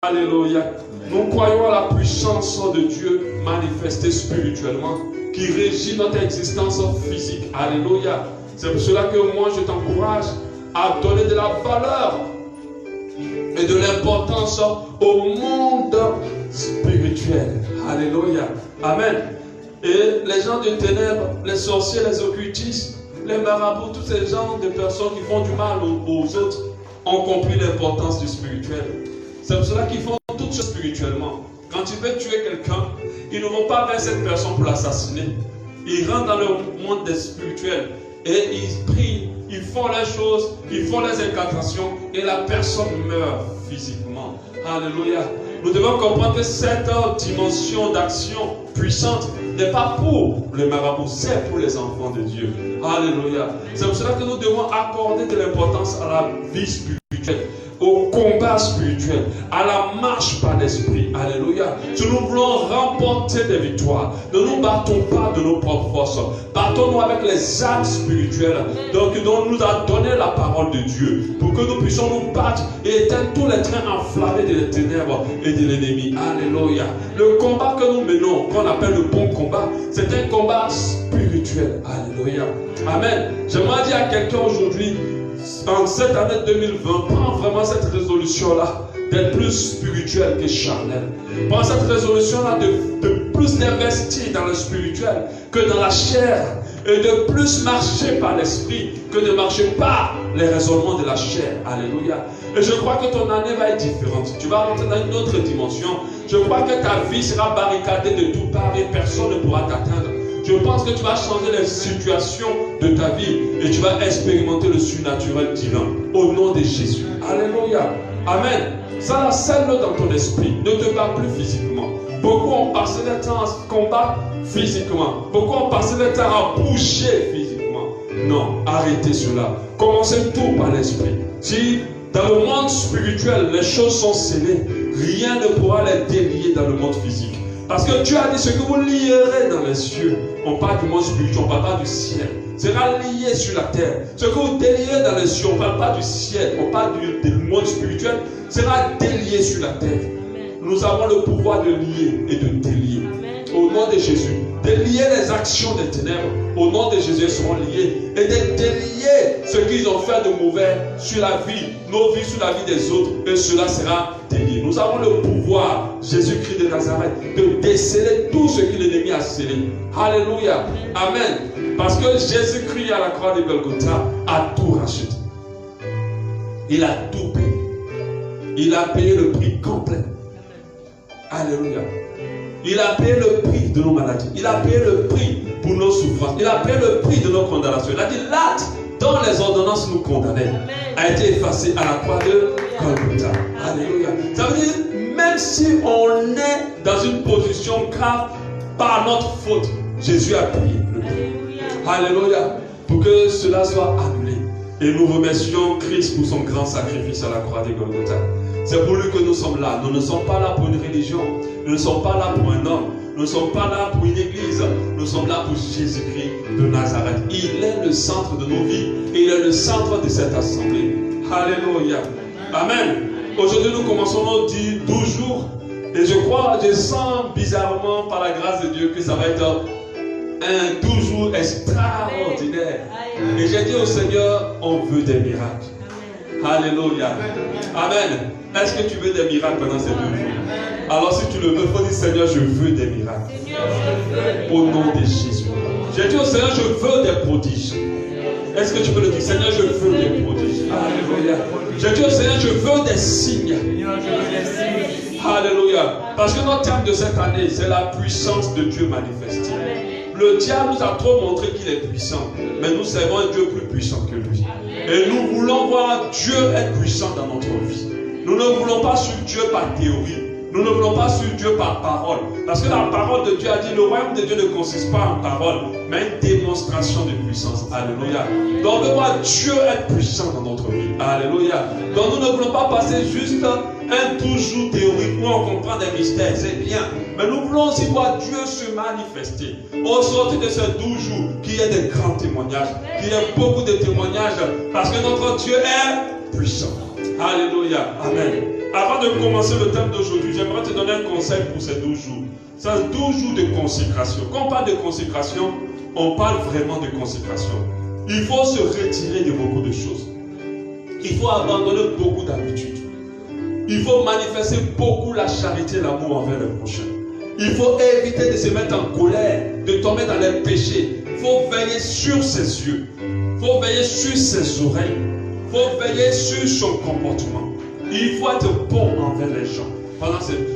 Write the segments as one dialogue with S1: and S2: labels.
S1: Alléluia. Nous croyons à la puissance de Dieu manifestée spirituellement qui régit notre existence physique. Alléluia. C'est pour cela que moi je t'encourage à donner de la valeur et de l'importance au monde spirituel. Alléluia. Amen. Et les gens de ténèbres, les sorciers, les occultistes, les marabouts, tous ces gens de personnes qui font du mal aux autres ont compris l'importance du spirituel. C'est pour cela qu'ils font toutes choses spirituellement. Quand ils veulent tuer quelqu'un, ils ne vont pas vers cette personne pour l'assassiner. Ils rentrent dans le monde des spirituels et ils prient, ils font les choses, ils font les incantations et la personne meurt physiquement. Alléluia. Nous devons comprendre que cette dimension d'action puissante n'est pas pour les marabouts, c'est pour les enfants de Dieu. Alléluia. C'est pour cela que nous devons accorder de l'importance à la vie spirituelle, au combat spirituel, à la marche par l'esprit. Alléluia. Si nous voulons remporter des victoires, ne nous battons pas de nos propres forces. Battons-nous avec les armes spirituelles dont nous a donné la parole de Dieu pour que nous puissions nous battre et éteindre tous les trains enflammés des ténèbres et de l'ennemi. Alléluia. Le combat que nous menons, qu'on appelle le bon combat, c'est un combat spirituel. Alléluia. Amen. J'aimerais dire à quelqu'un aujourd'hui, en cette année 2020, prends vraiment cette résolution-là d'être plus spirituel que charnel. Prends cette résolution-là de plus d'investir dans le spirituel que dans la chair et de plus marcher par l'esprit que de marcher par les raisonnements de la chair. Alléluia. Et je crois que ton année va être différente. Tu vas rentrer dans une autre dimension. Je crois que ta vie sera barricadée de toutes parts et personne ne pourra t'atteindre. Je pense que tu vas changer les situations de ta vie et tu vas expérimenter le surnaturel divin au nom de Jésus. Alléluia. Amen. Ça là, scelle-le dans ton esprit. Ne te bats plus physiquement. Beaucoup ont passé le temps à combattre physiquement. Beaucoup ont passé le temps à bouger physiquement. Non, arrêtez cela. Commencez tout par l'esprit. Si dans le monde spirituel, les choses sont scellées, rien ne pourra les délier dans le monde physique. Parce que Dieu a dit ce que vous lierez dans les cieux. On parle du monde spirituel, on ne parle pas du ciel. Sera lié sur la terre. Ce que vous délierez dans les cieux, on ne parle pas du ciel, on parle du monde spirituel, sera délié sur la terre. Amen. Nous avons le pouvoir de lier et de délier. Amen. Au nom de Jésus. Délier les actions des ténèbres. Au nom de Jésus, elles seront liées. Et de délier ce qu'ils ont fait de mauvais sur la vie, nos vies, sur la vie des autres. Et cela sera délié. Nous avons le pouvoir, Jésus-Christ de Nazareth, de déceler tout ce que l'ennemi a scellé. Alléluia. Amen. Parce que Jésus-Christ à la croix de Golgotha a tout racheté. Il a tout payé. Il a payé le prix complet. Alléluia. Il a payé le prix de nos maladies. Il a payé le prix pour nos souffrances. Il a payé le prix de nos condamnations. Il a dit l'acte dont les ordonnances nous condamnaient a été effacé à la croix de Golgotha. Alléluia. Ça veut dire, même si on est dans une position grave par notre faute, Jésus a payé le prix. Alléluia. Pour que cela soit annulé. Et nous remercions Christ pour son grand sacrifice à la croix de Golgotha. C'est pour lui que nous sommes là. Nous ne sommes pas là pour une religion. Nous ne sommes pas là pour un homme. Nous ne sommes pas là pour une église. Nous sommes là pour Jésus-Christ de Nazareth. Il est le centre de nos vies. Et il est le centre de cette assemblée. Alléluia. Amen. Aujourd'hui, nous commençons nos 12 jours. Et je sens bizarrement par la grâce de Dieu que ça va être un 12 jours extraordinaire. Et j'ai dit au Seigneur, on veut des miracles. Alléluia. Amen. Est-ce que tu veux des miracles pendant ces 2 jours? Alors si tu le veux, il faut dire Seigneur, je veux des miracles. Au nom de Jésus. J'ai dit au Seigneur, je veux des prodiges. Est-ce que tu peux le dire? Seigneur, je veux des prodiges. Alléluia. J'ai dit au Seigneur, je veux des signes. Alléluia. Parce que notre thème de cette année, c'est la puissance de Dieu manifestée. Le diable nous a trop montré qu'il est puissant. Mais nous servons un Dieu plus puissant que lui. Et nous voulons voir Dieu être puissant dans notre vie. Nous ne voulons pas suivre Dieu par théorie. Nous ne voulons pas suivre Dieu par parole. Parce que la parole de Dieu a dit, le royaume de Dieu ne consiste pas en parole, mais une démonstration de puissance. Alléluia. Donc, on voit Dieu être puissant dans notre vie. Alléluia. Donc, nous ne voulons pas passer juste un toujours théorique où on comprend des mystères. C'est bien. Mais nous voulons aussi voir Dieu se manifester. Au sortir de ces 12 jours, qu'il y ait des grands témoignages, qu'il y ait beaucoup de témoignages, parce que notre Dieu est puissant. Alléluia. Amen. avant de commencer le thème d'aujourd'hui, j'aimerais te donner un conseil pour ces 12 jours. C'est 12 jours de consécration. Quand on parle de consécration, on parle vraiment de consécration. Il faut se retirer de beaucoup de choses. Il faut abandonner beaucoup d'habitudes. Il faut manifester beaucoup la charité et l'amour envers le prochain. Il faut éviter de se mettre en colère, de tomber dans les péchés. Il faut veiller sur ses yeux. Il faut veiller sur ses oreilles. Il faut veiller sur son comportement. Il faut être bon envers les gens.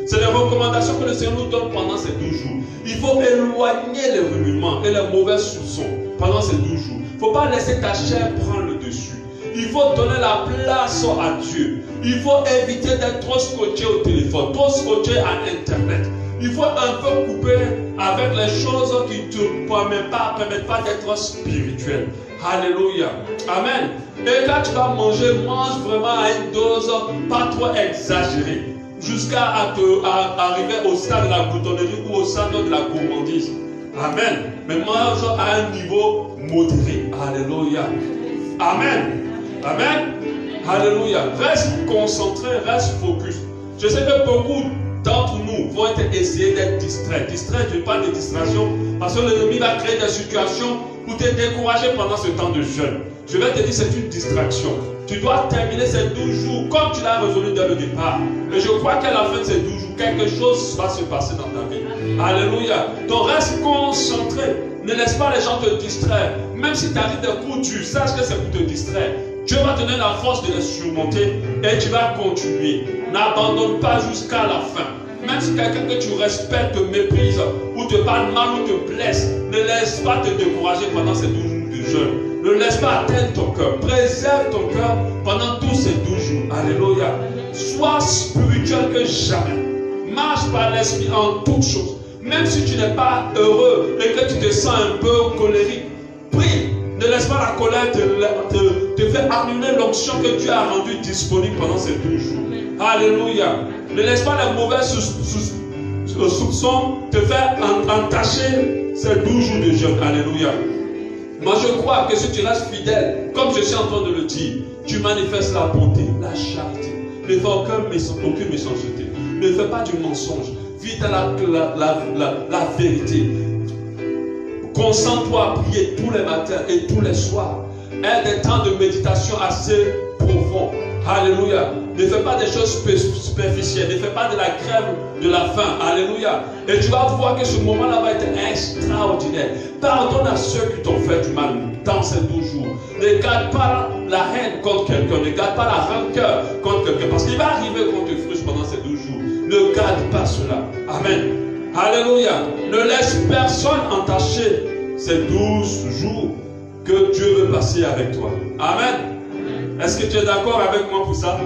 S1: C'est les recommandations que le Seigneur nous donne pendant ces 12 jours. Il faut éloigner les remuements et les mauvais soupçons pendant ces 12 jours. Il ne faut pas laisser ta chair prendre le dessus. Il faut donner la place à Dieu. Il faut éviter d'être trop scotché au téléphone, trop scotché à Internet. Il faut un peu couper avec les choses qui ne te permettent pas d'être spirituel. Alléluia. Amen. Et quand tu vas manger, mange vraiment à une dose pas trop exagérée. Jusqu'à arriver au stade de la gloutonnerie ou au stade de la gourmandise. Amen. Mais mange à un niveau modéré. Alléluia. Amen. Amen. Alléluia. Reste concentré, reste focus. Je sais que beaucoup d'entre nous vont essayer d'être distraits. Distraits, je parle de distraction parce que l'ennemi va créer des situations pour te décourager pendant ce temps de jeûne. Je vais te dire, c'est une distraction. Tu dois terminer ces 12 jours comme tu l'as résolu dès le départ. Et je crois qu'à la fin de ces 12 jours, quelque chose va se passer dans ta vie. Alléluia. Donc reste concentré. Ne laisse pas les gens te distraire. Même si tu arrives des coups durs, sache que c'est pour te distraire. Dieu va te donner la force de les surmonter et tu vas continuer. N'abandonne pas jusqu'à la fin. Même si quelqu'un que tu respectes te méprise ou te parle mal ou te blesse, ne laisse pas te décourager pendant ces 12 jours de jeûne. Ne laisse pas atteindre ton cœur. Préserve ton cœur pendant tous ces 12 jours. Alléluia. Sois spirituel que jamais. Marche par l'esprit en toutes choses. Même si tu n'es pas heureux et que tu te sens un peu colérique, prie. Ne laisse pas la colère te faire annuler l'onction que Dieu a rendue disponible pendant ces 12 jours. Alléluia. Ne laisse pas les mauvais soupçons te faire entacher ces 12 jours de jeûne. Alléluia. Moi je crois que si tu restes fidèle, comme je suis en train de le dire, tu manifestes la bonté, la charité. Ne fais aucune méchanceté. Ne fais pas du mensonge. Vis dans la vérité. Concentre-toi à prier tous les matins et tous les soirs. Aie des temps de méditation assez profonds. Alléluia. Ne fais pas des choses superficielles. Ne fais pas de la grève de la faim. Alléluia. Et tu vas voir que ce moment-là va être extraordinaire. Pardonne à ceux qui t'ont fait du mal dans ces 12 jours. Ne garde pas la haine contre quelqu'un. Ne garde pas la rancœur contre quelqu'un. Parce qu'il va arriver qu'on te frustre pendant ces 12 jours. Ne garde pas cela. Amen. Alléluia. Ne laisse personne entacher ces 12 jours que Dieu veut passer avec toi. Amen. Est-ce que tu es d'accord avec moi pour ça?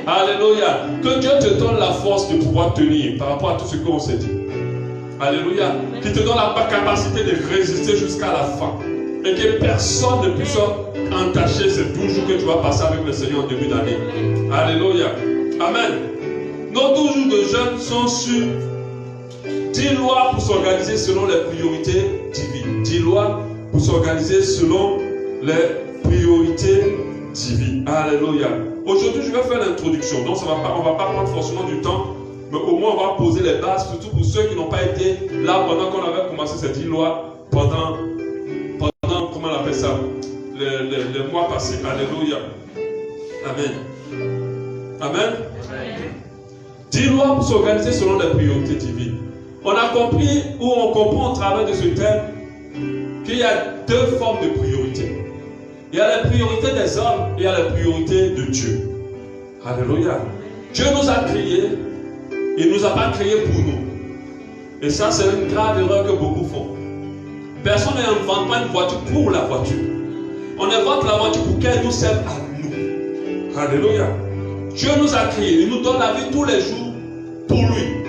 S1: Alléluia. Que Dieu te donne la force de pouvoir tenir par rapport à tout ce qu'on s'est dit. Alléluia. Qu'il te donne la capacité de résister jusqu'à la fin. Et que personne ne puisse entacher ces 12 jours que tu vas passer avec le Seigneur en début d'année. Alléluia. Amen. Nos 12 jours de jeûne sont sur 10 lois pour s'organiser selon les priorités divines. 10 lois pour s'organiser selon les priorités divines. Alléluia. Aujourd'hui, je vais faire l'introduction. Donc, on ne va pas prendre forcément du temps, mais au moins, on va poser les bases, surtout pour ceux qui n'ont pas été là pendant qu'on avait commencé ces 10 lois, pendant comment on appelle ça, les mois passés. Alléluia. Amen. Amen. 10 lois pour s'organiser selon les priorités divines. On a compris, ou on comprend au travers de ce thème, qu'il y a 2 formes de priorités. Il y a la priorité des hommes et il y a la priorité de Dieu. Alléluia. Dieu nous a créés, il ne nous a pas créés pour nous. Et ça, c'est une grave erreur que beaucoup font. Personne n'invente pas une voiture pour la voiture. On invente la voiture pour qu'elle nous serve à nous. Alléluia. Dieu nous a créés, il nous donne la vie tous les jours pour lui,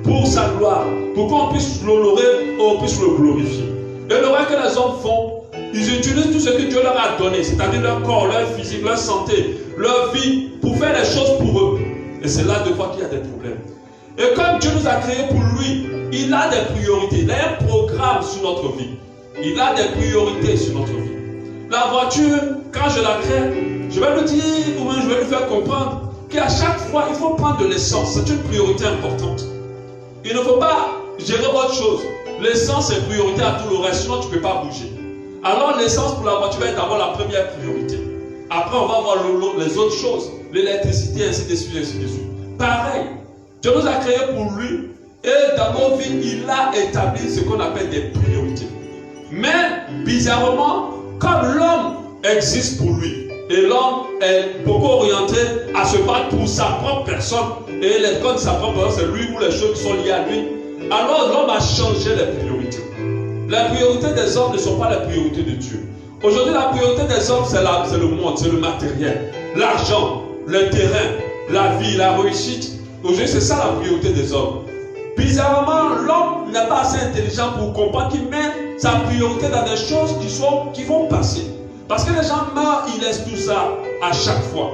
S1: pour sa gloire, pour qu'on puisse l'honorer, on puisse le glorifier. Et le vrai que les hommes font, ils utilisent tout ce que Dieu leur a donné, c'est-à-dire leur corps, leur physique, leur santé, leur vie, pour faire les choses pour eux. Et c'est là de fois qu'il y a des problèmes. Et comme Dieu nous a créés pour lui, il a des priorités, il a un programme sur notre vie. Il a des priorités sur notre vie. La voiture, quand je la crée, je vais lui dire, ou même je vais lui faire comprendre qu'à chaque fois, il faut prendre de l'essence. C'est une priorité importante. Il ne faut pas gérer autre chose. L'essence est priorité à tout le reste, sinon tu ne peux pas bouger. Alors l'essence pour la voiture va être d'abord la première priorité. Après, on va voir les autres choses, l'électricité, ainsi de suite, ainsi de suite. Pareil, Dieu nous a créés pour lui, et dans nos vies, il a établi ce qu'on appelle des priorités. Mais, bizarrement, comme l'homme existe pour lui, et l'homme est beaucoup orienté à se battre pour sa propre personne, et les codes de sa propre personne, c'est lui ou les choses qui sont liées à lui, alors l'homme a changé les priorités. Les priorités des hommes ne sont pas les priorités de Dieu. Aujourd'hui, la priorité des hommes, c'est le monde, c'est le matériel, l'argent, le terrain, la vie, la réussite. Aujourd'hui, c'est ça la priorité des hommes. Bizarrement, l'homme n'est pas assez intelligent pour comprendre qu'il met sa priorité dans des choses qui vont passer. Parce que les gens meurent, ils laissent tout ça à chaque fois.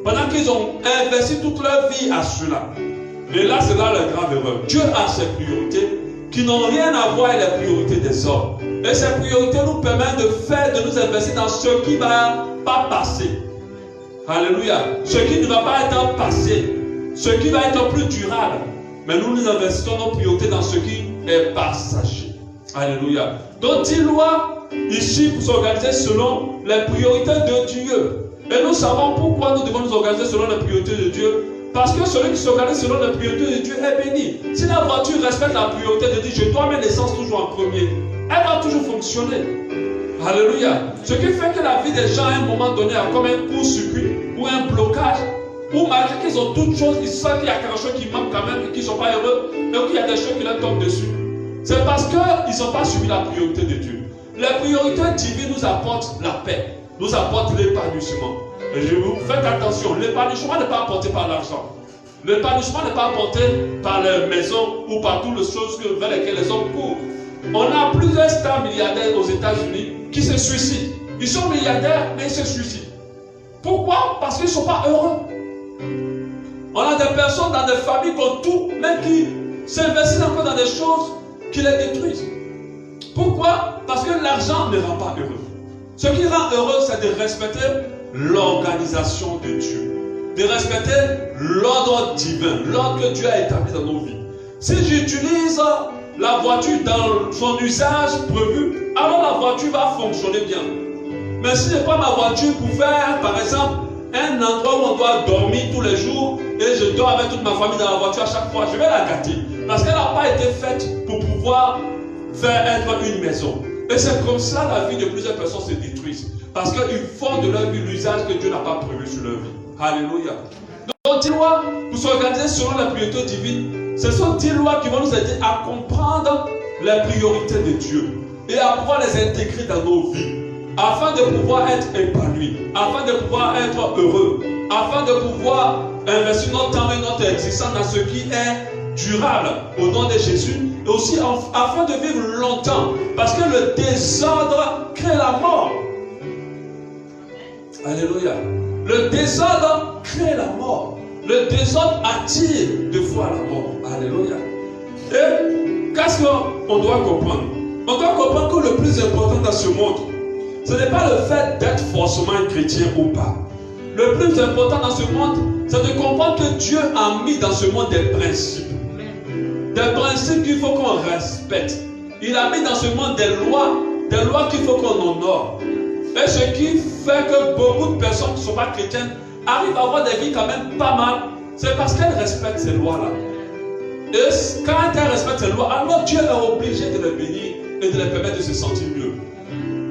S1: Pendant qu'ils ont investi toute leur vie à cela. Et là, c'est là la grave erreur. Dieu a ses priorités qui n'ont rien à voir avec les priorités des hommes. Et ces priorités nous permettent de nous investir dans ce qui ne va pas passer. Alléluia. Ce qui ne va pas être passé. Ce qui va être plus durable. Mais nous investissons nos priorités dans ce qui est passager. Alléluia. Donc il doit ici s'organiser selon les priorités de Dieu. Et nous savons pourquoi nous devons nous organiser selon les priorités de Dieu. Parce que celui qui s'organise selon les priorités de Dieu est béni. Si la voiture respecte la priorité de Dieu, je dois mettre l'essence toujours en premier. Elle va toujours fonctionner. Alléluia. Ce qui fait que la vie des gens à un moment donné a comme un court-circuit ou un blocage. Ou malgré qu'ils ont toutes choses, ils sentent qu'il y a quelque chose qui manque quand même et qu'ils ne sont pas heureux. Et qu'il y a des choses qui leur tombent dessus. C'est parce qu'ils n'ont pas suivi la priorité de Dieu. Les priorités divines nous apportent la paix, nous apportent l'épanouissement. Et je vous faites attention, l'épanouissement n'est pas apporté par l'argent. L'épanouissement n'est pas apporté par les maisons ou par toutes les choses vers lesquelles les hommes courent. On a plusieurs stars milliardaires aux États-Unis qui se suicident. Ils sont milliardaires, mais ils se suicident. Pourquoi? Parce qu'ils ne sont pas heureux. On a des personnes dans des familles qui ont tout, mais qui s'investissent encore dans des choses qui les détruisent. Pourquoi? Parce que l'argent ne rend pas heureux. Ce qui rend heureux, c'est de respecter l'organisation de Dieu. De respecter l'ordre divin, l'ordre que Dieu a établi dans nos vies. Si j'utilise la voiture dans son usage prévu, alors la voiture va fonctionner bien. Mais si je prends ma voiture pour faire, par exemple, un endroit où on doit dormir tous les jours, et je dors avec toute ma famille dans la voiture à chaque fois, je vais la gâter. Parce qu'elle n'a pas été faite pour pouvoir faire être une maison. Et c'est comme ça la vie de plusieurs personnes se détruisent. Parce qu'ils font de leur vie l'usage que Dieu n'a pas prévu sur leur vie. Alléluia. Donc, 10 lois, pour s'organiser selon la priorité divine, ce sont 10 lois qui vont nous aider à comprendre les priorités de Dieu et à pouvoir les intégrer dans nos vies, afin de pouvoir être épanouis, afin de pouvoir être heureux, afin de pouvoir investir notre temps et notre existence dans ce qui est durable au nom de Jésus, et aussi afin de vivre longtemps, parce que le désordre crée la mort. Alléluia. Le désordre crée la mort. Le désordre attire deux fois la mort. Alléluia. Et qu'est-ce qu'on doit comprendre? On doit comprendre que le plus important dans ce monde, ce n'est pas le fait d'être forcément un chrétien ou pas. Le plus important dans ce monde, c'est de comprendre que Dieu a mis dans ce monde des principes. Des principes qu'il faut qu'on respecte. Il a mis dans ce monde des lois qu'il faut qu'on honore. Et ce qui fait que beaucoup de personnes qui ne sont pas chrétiennes arrivent à avoir des vies quand même pas mal, c'est parce qu'elles respectent ces lois-là. Et quand elles respectent ces lois, alors Dieu est obligé de les bénir et de les permettre de se sentir mieux.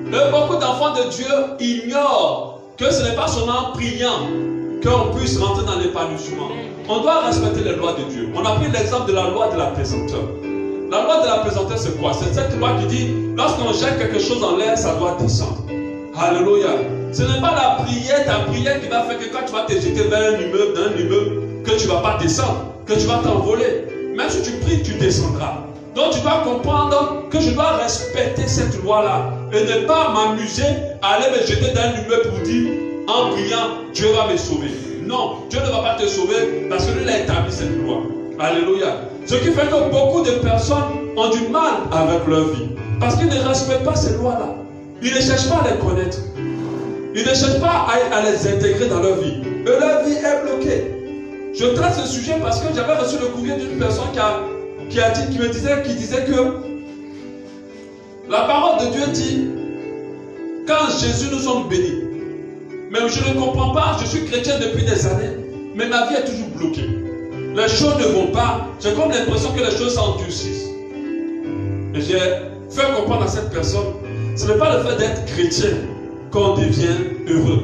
S1: Et beaucoup d'enfants de Dieu ignorent que ce n'est pas seulement en priant qu'on puisse rentrer dans l'épanouissement. On doit respecter les lois de Dieu. On a pris l'exemple de la loi de la pesanteur. La loi de la pesanteur, c'est quoi? C'est cette loi qui dit, lorsqu'on jette quelque chose en l'air, ça doit descendre. Alléluia. Ce n'est pas ta prière qui va faire que quand tu vas te jeter vers un immeuble, que tu ne vas pas descendre, que tu vas t'envoler. Même si tu pries, tu descendras. Donc tu dois comprendre que je dois respecter cette loi-là et ne pas m'amuser à aller me jeter dans un immeuble pour dire, en priant, Dieu va me sauver. Non, Dieu ne va pas te sauver parce que lui il a établi cette loi. Alléluia. Ce qui fait que beaucoup de personnes ont du mal avec leur vie parce qu'ils ne respectent pas ces lois-là. Ils ne cherchent pas à les connaître. Ils ne cherchent pas à les intégrer dans leur vie. Et leur vie est bloquée. Je traite ce sujet parce que j'avais reçu le courrier d'une personne qui disait que la parole de Dieu dit, quand Jésus nous sommes bénis, mais je ne comprends pas, je suis chrétien depuis des années, mais ma vie est toujours bloquée. Les choses ne vont pas, j'ai comme l'impression que les choses s'endurcissent. Et j'ai fait comprendre à cette personne, ce n'est pas le fait d'être chrétien qu'on devient heureux.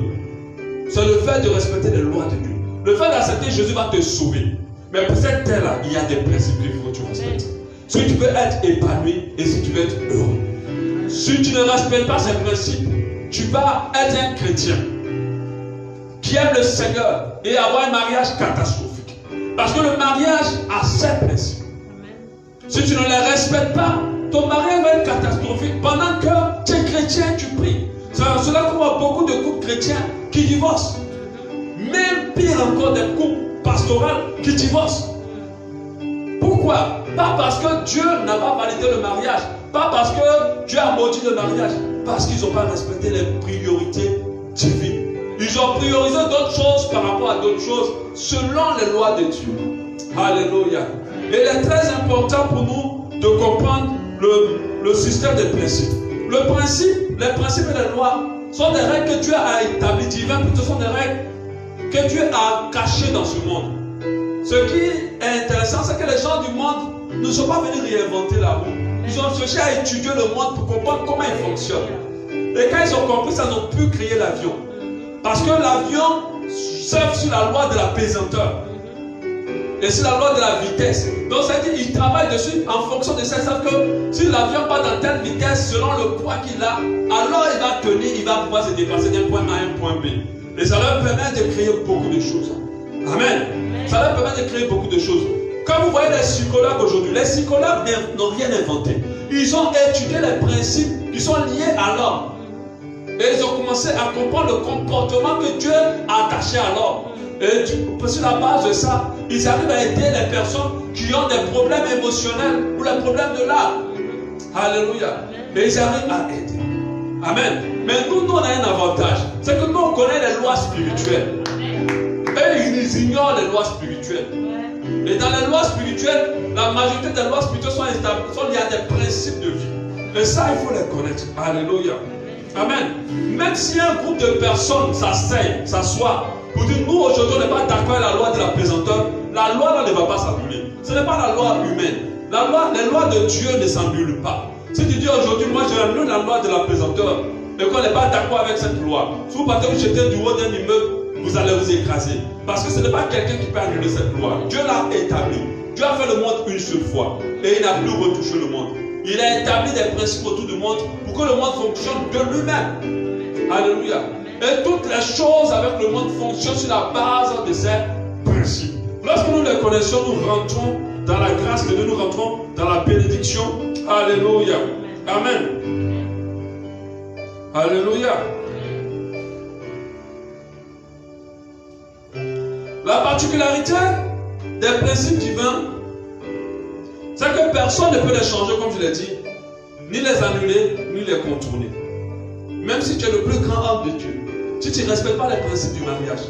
S1: C'est le fait de respecter les lois de Dieu. Le fait d'accepter Jésus va te sauver. Mais pour cette terre-là, il y a des principes qu'il faut que tu respectes. Si tu veux être épanoui et si tu veux être heureux. Si tu ne respectes pas ces principes, tu vas être un chrétien qui aime le Seigneur et avoir un mariage catastrophique. Parce que le mariage a ses principes. Si tu ne les respectes pas, ton mariage va être catastrophique. Pendant que tu es chrétien, tu pries. C'est cela qu'on voit beaucoup de couples chrétiens qui divorcent. Même pire encore, des couples pastoraux qui divorcent. Pourquoi? Pas parce que Dieu n'a pas validé le mariage. Pas parce que Dieu a maudit le mariage. Parce qu'ils n'ont pas respecté les priorités divines. Ils ont priorisé d'autres choses par rapport à d'autres choses selon les lois de Dieu. Alléluia. Et il est très important pour nous de comprendre le système des principes. Les principes et les lois sont des règles que Dieu a établies, divines, plutôt sont des règles que Dieu a cachées dans ce monde. Ce qui est intéressant, c'est que les gens du monde ne sont pas venus réinventer la roue. Ils ont cherché à étudier le monde pour comprendre comment il fonctionne. Et quand ils ont compris ça, ils ont pu créer l'avion. Parce que l'avion surfe sur la loi de la pesanteur. Et sur la loi de la vitesse. Donc ça veut dire qu'ils travaillent dessus en fonction de ça. Ils savent que si l'avion part dans telle vitesse, selon le poids qu'il a, alors il va tenir, il va pouvoir se déplacer d'un point A à un point B. Et ça leur permet de créer beaucoup de choses. Amen. Ça leur permet de créer beaucoup de choses. Quand vous voyez les psychologues aujourd'hui, les psychologues n'ont rien inventé. Ils ont étudié les principes qui sont liés à l'homme. Et ils ont commencé à comprendre le comportement que Dieu a attaché à l'homme. Et sur la base de ça, ils arrivent à aider les personnes qui ont des problèmes émotionnels ou les problèmes de l'âme. Alléluia. Et ils arrivent à aider. Amen. Mais nous, on a un avantage. C'est que nous, on connaît les lois spirituelles. Et ils ignorent les lois spirituelles. Et dans les lois spirituelles, la majorité des lois spirituelles sont liées à des principes de vie. Et ça, il faut les connaître. Alléluia. Amen. Même si un groupe de personnes s'assoit pour dire nous aujourd'hui on n'est pas d'accord avec la loi de la pesanteur, la loi là ne va pas s'annuler. Ce n'est pas la loi humaine. Les lois de Dieu ne s'annulent pas. Si tu dis aujourd'hui moi j'annule la loi de la pesanteur et qu'on n'est pas d'accord avec cette loi, si vous partez vous jeter du haut d'un immeuble, vous allez vous écraser. Parce que ce n'est pas quelqu'un qui peut annuler cette loi. Dieu l'a établie. Dieu a fait le monde une seule fois et il n'a plus retouché le monde. Il a établi des principes autour du monde pour que le monde fonctionne de lui-même. Alléluia. Et toutes les choses avec le monde fonctionnent sur la base de ces principes. Lorsque nous les connaissons, nous rentrons dans la grâce de Dieu, nous rentrons dans la bénédiction. Alléluia. Amen. Alléluia. La particularité des principes divins, c'est que personne ne peut les changer, comme je l'ai dit, ni les annuler, ni les contourner. Même si tu es le plus grand homme de Dieu, si tu ne respectes pas les principes du mariage,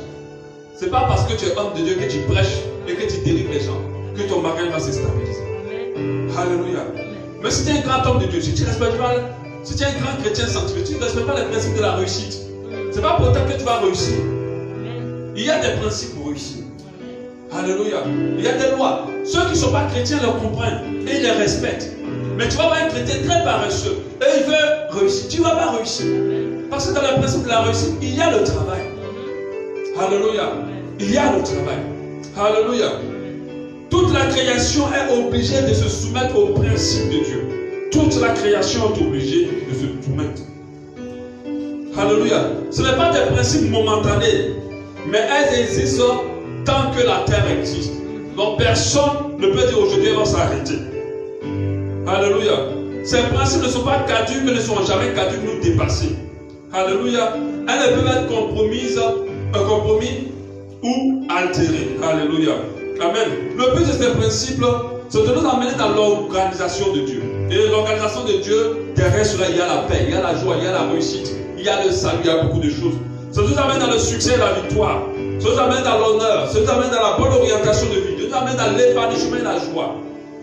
S1: ce n'est pas parce que tu es homme de Dieu que tu prêches et que tu délivres les gens que ton mariage va se stabiliser. Alléluia. Mais si tu es un grand homme de Dieu, si tu ne respectes pas, si tu es un grand chrétien scientifique, si tu ne respectes pas les principes de la réussite, ce n'est pas pour autant que tu vas réussir. Il y a des principes pour réussir. Alléluia. Il y a des lois. Ceux qui ne sont pas chrétiens le comprennent et ils les respectent. Mais tu vas voir un chrétien très paresseux et il veut réussir. Tu ne vas pas réussir. Parce que dans le principe de la réussite, il y a le travail. Alléluia. Il y a le travail. Alléluia. Toute la création est obligée de se soumettre aux principes de Dieu. Toute la création est obligée de se soumettre. Alléluia. Ce n'est pas des principes momentanés, mais elles existent tant que la terre existe. Donc personne ne peut dire aujourd'hui on va s'arrêter. Alléluia. Ces principes ne sont pas caducs, mais ne sont jamais caducs, nous dépasser. Alléluia. Elles ne peuvent être compromises, un compromis ou altérées. Alléluia. Amen. Le but de ces principes, c'est de nous amener dans l'organisation de Dieu. Et l'organisation de Dieu, derrière cela, il y a la paix, il y a la joie, il y a la réussite, il y a le salut, il y a beaucoup de choses. Ça nous amène dans le succès et la victoire. Dieu t'amène dans l'honneur, Dieu t'amène dans la bonne orientation de vie, Dieu t'amène dans l'épanouissement et la joie.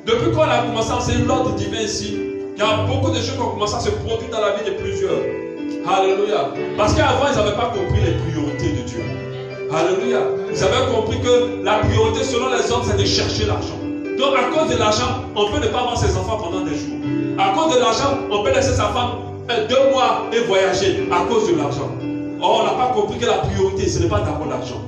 S1: Depuis qu'on a commencé à enseigner l'ordre divin ici, il y a beaucoup de choses qui ont commencé à se produire dans la vie de plusieurs. Alléluia. Parce qu'avant, ils n'avaient pas compris les priorités de Dieu. Alléluia. Ils avaient compris que la priorité selon les hommes, c'est de chercher l'argent. Donc à cause de l'argent, on peut ne pas voir ses enfants pendant des jours. À cause de l'argent, on peut laisser sa femme 2 mois et voyager à cause de l'argent. Or, on n'a pas compris que la priorité, ce n'est pas d'abord l'argent.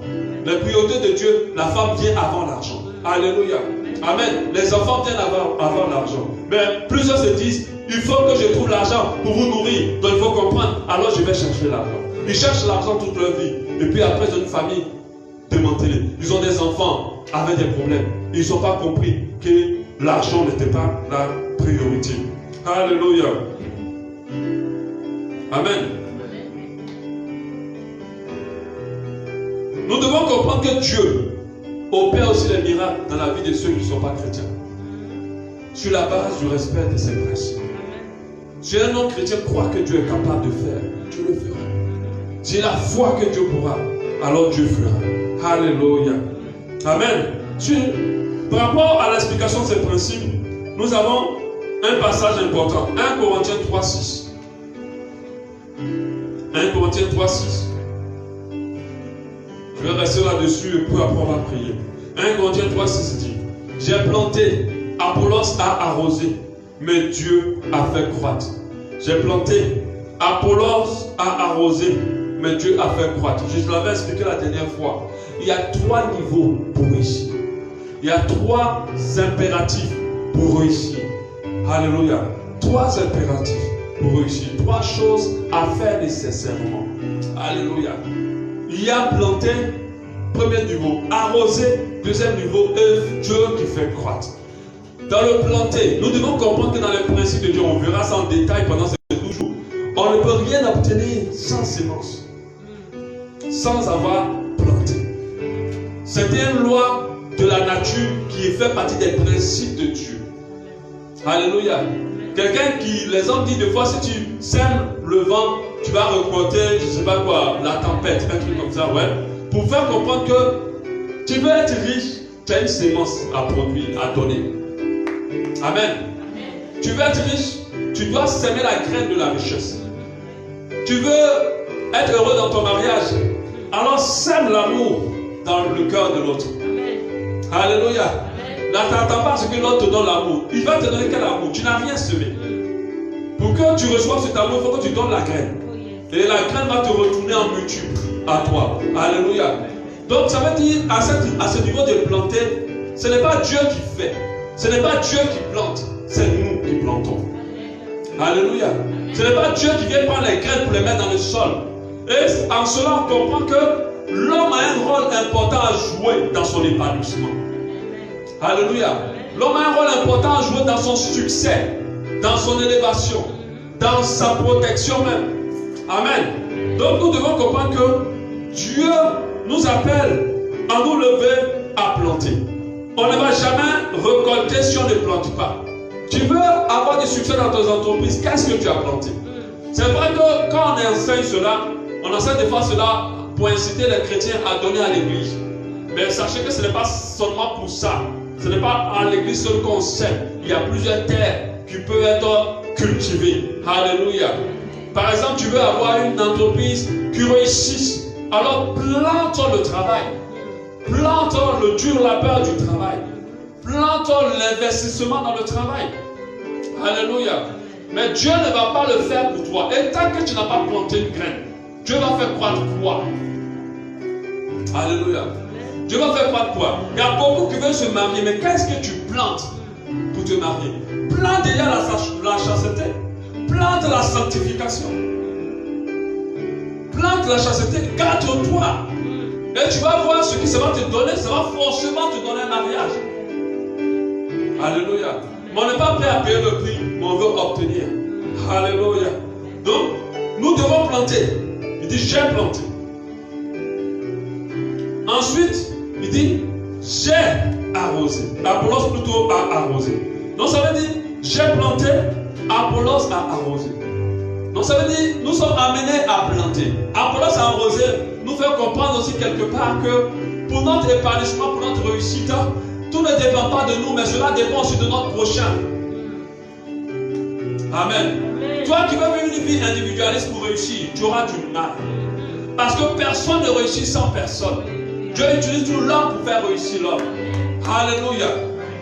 S1: La priorité de Dieu, la femme vient avant l'argent. Alléluia. Amen. Les enfants viennent avant l'argent. Mais plusieurs se disent, il faut que je trouve l'argent pour vous nourrir. Donc il faut comprendre. Alors je vais chercher l'argent. Ils cherchent l'argent toute leur vie. Et puis après, ils ont une famille démantelée. Ils ont des enfants avec des problèmes. Ils n'ont pas compris que l'argent n'était pas la priorité. Alléluia. Amen. Nous devons comprendre que Dieu opère aussi les miracles dans la vie de ceux qui ne sont pas chrétiens. Sur la base du respect de ses principes. Si un homme chrétien croit que Dieu est capable de faire, Dieu le fera. Si la foi que Dieu pourra, alors Dieu fera. Alléluia. Amen. Par rapport à l'explication de ces principes, nous avons un passage important. 1 Corinthiens 3,6. 1 Corinthiens 3,6. Je vais rester là-dessus et puis après on va prier. 1 Corinthiens 3,6 dit: j'ai planté, Apollos a arrosé, mais Dieu a fait croître. J'ai planté, Apollos a arrosé, mais Dieu a fait croître. Je l'avais expliqué la dernière fois. Il y a 3 niveaux pour réussir. Il y a 3 impératifs pour réussir. Alléluia. 3 impératifs pour réussir. 3 choses à faire nécessairement. Alléluia. Il y a planté, premier niveau, arrosé, deuxième niveau, Dieu qui fait croître. Dans le planter, nous devons comprendre que dans les principes de Dieu, on verra ça en détail pendant ces 12 jours. On ne peut rien obtenir sans sémence, sans avoir planté. C'est une loi de la nature qui fait partie des principes de Dieu. Alléluia. Quelqu'un qui, les hommes disent des fois, si tu sèmes le vent, tu vas récolter, je ne sais pas quoi, la tempête, un truc comme ça, ouais. Pour faire comprendre que tu veux être riche, tu as une sémence à produire, à donner. Amen. Tu veux être riche, tu dois s'aimer la graine de la richesse. Tu veux être heureux dans ton mariage, alors sème l'amour dans le cœur de l'autre. Alléluia. N'attends pas ce que l'autre te donne l'amour. Il va te donner quel amour? Tu n'as rien semé. Pour que tu reçoives cet amour, il faut que tu donnes la graine. Et la graine va te retourner en multiple à toi. Alléluia. Donc ça veut dire, à ce niveau de planter, ce n'est pas Dieu qui fait. Ce n'est pas Dieu qui plante. C'est nous qui plantons. Alléluia. Ce n'est pas Dieu qui vient prendre les graines pour les mettre dans le sol. Et en cela, on comprend que l'homme a un rôle important à jouer dans son épanouissement. Alléluia. L'homme a un rôle important à jouer dans son succès, dans son élévation, dans sa protection même. Amen. Donc nous devons comprendre que Dieu nous appelle à nous lever, à planter. On ne va jamais récolter si on ne plante pas. Tu veux avoir du succès dans tes entreprises, qu'est-ce que tu as planté? C'est vrai que quand on enseigne cela, on enseigne des fois cela pour inciter les chrétiens à donner à l'église. Mais sachez que ce n'est pas seulement pour ça. Ce n'est pas à l'église seule qu'on sème. Il y a plusieurs terres qui peuvent être cultivées. Alléluia. Par exemple, tu veux avoir une entreprise qui réussisse. Alors plante le travail. Plante le dur labeur du travail. Plante l'investissement dans le travail. Alléluia. Mais Dieu ne va pas le faire pour toi. Et tant que tu n'as pas planté une graine, Dieu va faire croître quoi? Alléluia. Dieu va faire croître quoi? Il y a beaucoup qui veulent se marier, mais qu'est-ce que tu plantes pour te marier? Plante déjà la chasteté. Plante la sanctification. Plante la chasteté. Garde-toi. Et tu vas voir ce qui ça va te donner. Ça va forcément te donner un mariage. Alléluia. Mais on n'est pas prêt à payer le prix, mais on veut obtenir. Alléluia. Donc, nous devons planter. Il dit, j'ai planté. Ensuite, il dit, j'ai arrosé. Apollos plutôt a arrosé. Donc ça veut dire, j'ai planté, Apollos a arrosé.
S2: Donc ça veut dire, nous sommes amenés à planter. Apollos a arrosé, nous fait comprendre aussi quelque part que pour notre épanouissement, pour notre réussite, tout ne dépend pas de nous, mais cela dépend aussi de notre prochain. Amen. Toi qui veux vivre une vie individualiste pour réussir, tu auras du mal. Parce que personne ne réussit sans personne. Dieu utilise tout l'homme pour faire réussir l'homme. Alléluia.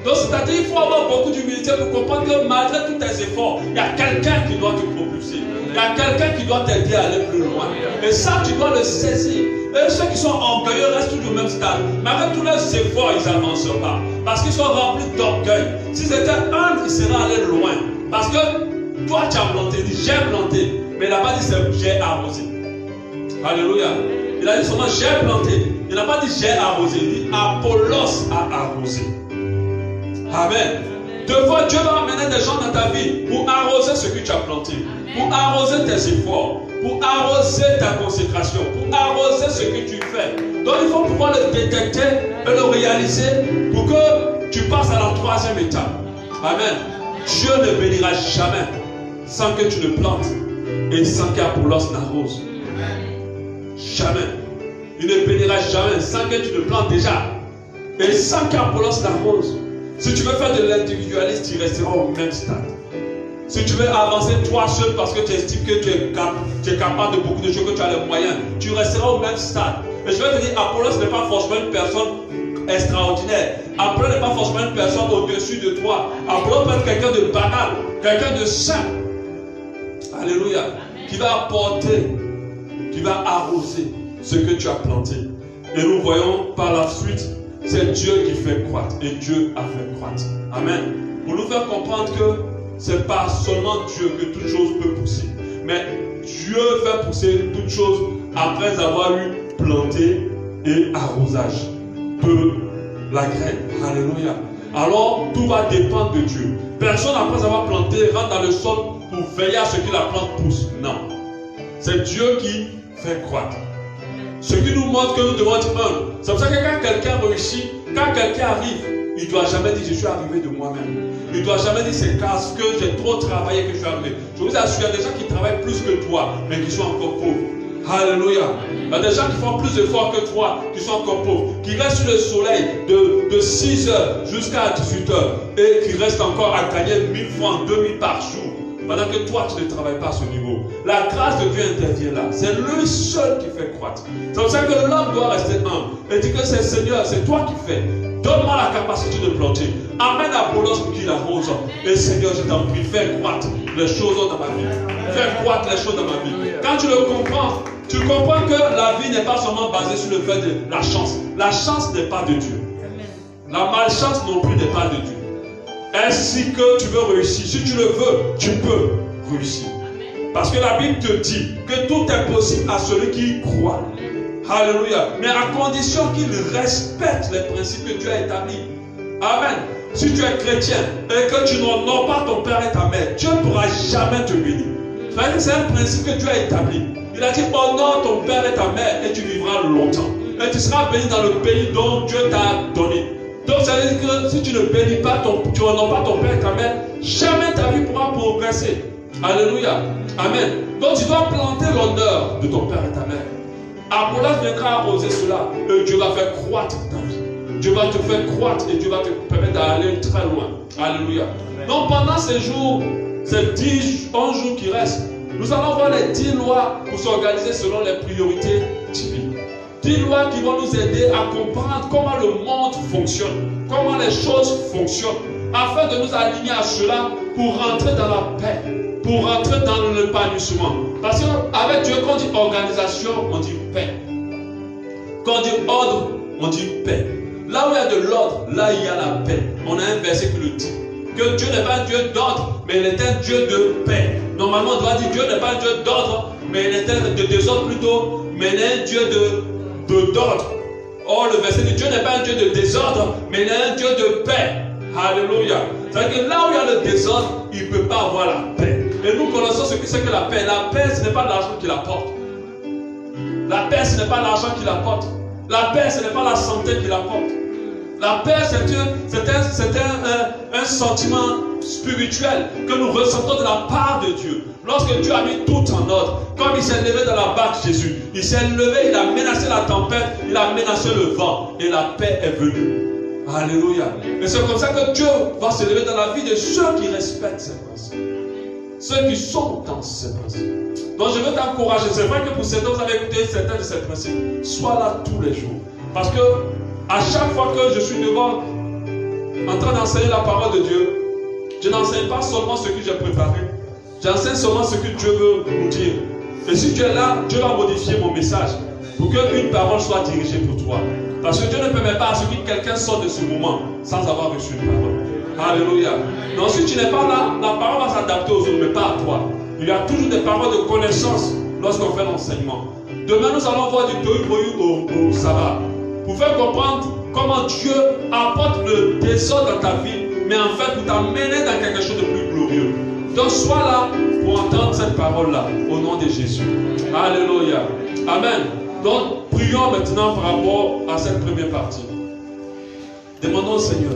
S2: Donc c'est-à-dire qu'il faut avoir beaucoup d'humilité pour comprendre que malgré tous tes efforts, il y a quelqu'un qui doit te propulser. Il y a quelqu'un qui doit t'aider à aller plus loin. Et ça, tu dois le saisir. Et ceux qui sont orgueilleux restent toujours au même stade. Malgré tous leurs efforts, ils n'avancent pas. Parce qu'ils sont remplis d'orgueil. S'ils étaient humbles, ils seraient allés loin. Parce que toi, tu as planté, il dit j'ai planté. Mais il n'a pas dit j'ai arrosé. Alléluia. Il a dit seulement j'ai planté. Il n'a pas dit j'ai arrosé. Il dit Apollos a arrosé. Amen. Deux fois, Dieu va amener des gens dans ta vie pour arroser ce que tu as planté, pour arroser tes efforts, pour arroser ta consécration, pour arroser ce que tu fais. Donc il faut pouvoir le détecter et le réaliser pour que tu passes à la troisième étape. Amen. Dieu ne bénira jamais sans que tu ne plantes et sans qu'Apollos n'arrose. Jamais. Il ne bénira jamais sans que tu ne plantes déjà et sans qu'Apollos n'arrose. Si tu veux faire de l'individualisme, tu resteras au même stade. Si tu veux avancer toi seul parce que tu estimes que tu es capable de beaucoup de choses, que tu as les moyens, tu resteras au même stade. Et je vais te dire, Apollos n'est pas forcément une personne extraordinaire. Apollos n'est pas forcément une personne au-dessus de toi. Apollos peut être quelqu'un de banal, quelqu'un de saint. Alléluia. Qui va apporter, qui va arroser ce que tu as planté. Et nous voyons par la suite, c'est Dieu qui fait croître et Dieu a fait croître. Amen. Pour nous faire comprendre que ce n'est pas seulement Dieu que toute chose peut pousser, mais Dieu fait pousser toute chose après avoir eu planté et arrosage de la graine. Alléluia. Alors tout va dépendre de Dieu. Personne après avoir planté rentre dans le sol pour veiller à ce que la plante pousse. Non. C'est Dieu qui fait croître. Ce qui nous montre que nous devons être humbles. C'est pour ça que quand quelqu'un réussit, quand quelqu'un arrive, il ne doit jamais dire je suis arrivé de moi-même. Il ne doit jamais dire c'est parce que j'ai trop travaillé que je suis arrivé. Je vous assure, il y a des gens qui travaillent plus que toi, mais qui sont encore pauvres. Alléluia. Il y a des gens qui font plus d'efforts que toi, qui sont encore pauvres, qui restent sur le soleil de 6 heures jusqu'à 18 heures et qui restent encore à gagner 1000 francs, 2000 par jour. Pendant que toi, tu ne travailles pas à ce niveau. La grâce de Dieu intervient là. C'est lui seul qui fait croître. C'est pour ça que l'homme doit rester humble. Et dire que c'est Seigneur, c'est toi qui fais. Donne-moi la capacité de planter. Amène Apollos pour qu'il arrose. Et Seigneur, je t'en prie, fais croître les choses dans ma vie. Fais croître les choses dans ma vie. Quand tu le comprends, tu comprends que la vie n'est pas seulement basée sur le fait de la chance. La chance n'est pas de Dieu. La malchance non plus n'est pas de Dieu. Ainsi que tu veux réussir. Si tu le veux, tu peux réussir. Parce que la Bible te dit que tout est possible à celui qui croit. Alléluia. Mais à condition qu'il respecte les principes que Dieu a établis. Amen. Si tu es chrétien et que tu n'honores pas ton père et ta mère, Dieu ne pourra jamais te bénir. C'est un principe que Dieu a établi. Il a dit honore ton père et ta mère et tu vivras longtemps. Et tu seras béni dans le pays dont Dieu t'a donné. Donc ça veut dire que si tu ne bénis pas tu n'honores pas ton père et ta mère, jamais ta vie pourra progresser. Alléluia. Amen. Donc tu dois planter l'honneur de ton père et ta mère. Apollos viendra arroser cela et Dieu va faire croître ta vie. Dieu va te faire croître et Dieu va te permettre d'aller très loin. Alléluia. Donc pendant ces jours, ces 11 jours qui restent, nous allons voir les 10 lois pour s'organiser selon les priorités divines. 10 lois qui vont nous aider à comprendre comment le monde fonctionne, comment les choses fonctionnent, afin de nous aligner à cela pour rentrer dans la paix, pour rentrer dans l'épanouissement. Parce qu'avec Dieu, quand on dit organisation, on dit paix. Quand on dit ordre, on dit paix. Là où il y a de l'ordre, là il y a la paix. On a un verset qui le dit. Que Dieu n'est pas un Dieu d'ordre, mais il est un Dieu de paix. Normalement, on doit dire Dieu n'est pas un Dieu d'ordre, mais il est un de désordre plutôt, mais il est un Dieu d'ordre. Or, le verset dit Dieu n'est pas un Dieu de désordre, mais il est un Dieu de paix. Alléluia. C'est-à-dire que là où il y a le désordre, il ne peut pas avoir la paix. Et nous connaissons ce que c'est que la paix. La paix, ce n'est pas l'argent qui l'apporte. La paix, ce n'est pas l'argent qui l'apporte. La paix, ce n'est pas la santé qui l'apporte. La paix, c'est un sentiment spirituelle que nous ressentons de la part de Dieu. Lorsque Dieu a mis tout en ordre, comme il s'est levé dans la barque Jésus, il s'est levé, il a menacé la tempête, il a menacé le vent et la paix est venue. Alléluia. Et c'est comme ça que Dieu va se lever dans la vie de ceux qui respectent ses principes. Ceux qui sont dans ses principes. Donc je veux t'encourager. C'est vrai que pour certains, vous avez écouté certains de ces principes. Sois là tous les jours. Parce que à chaque fois que je suis devant, en train d'enseigner la parole de Dieu, je n'enseigne pas seulement ce que j'ai préparé. J'enseigne seulement ce que Dieu veut nous dire. Et si tu es là, Dieu va modifier mon message pour qu'une parole soit dirigée pour toi. Parce que Dieu ne permet pas à ce que quelqu'un sorte de ce moment sans avoir reçu une parole. Alléluia. Donc si tu n'es pas là, la parole va s'adapter aux autres, mais pas à toi. Il y a toujours des paroles de connaissance lorsqu'on fait l'enseignement. Demain, nous allons voir du tohu au sabbat pour faire comprendre comment Dieu apporte le désordre dans ta vie, mais en fait pour t'amener dans quelque chose de plus glorieux. Donc sois là pour entendre cette parole-là, au nom de Jésus. Alléluia. Amen. Donc prions maintenant par rapport à cette première partie. Demandons au Seigneur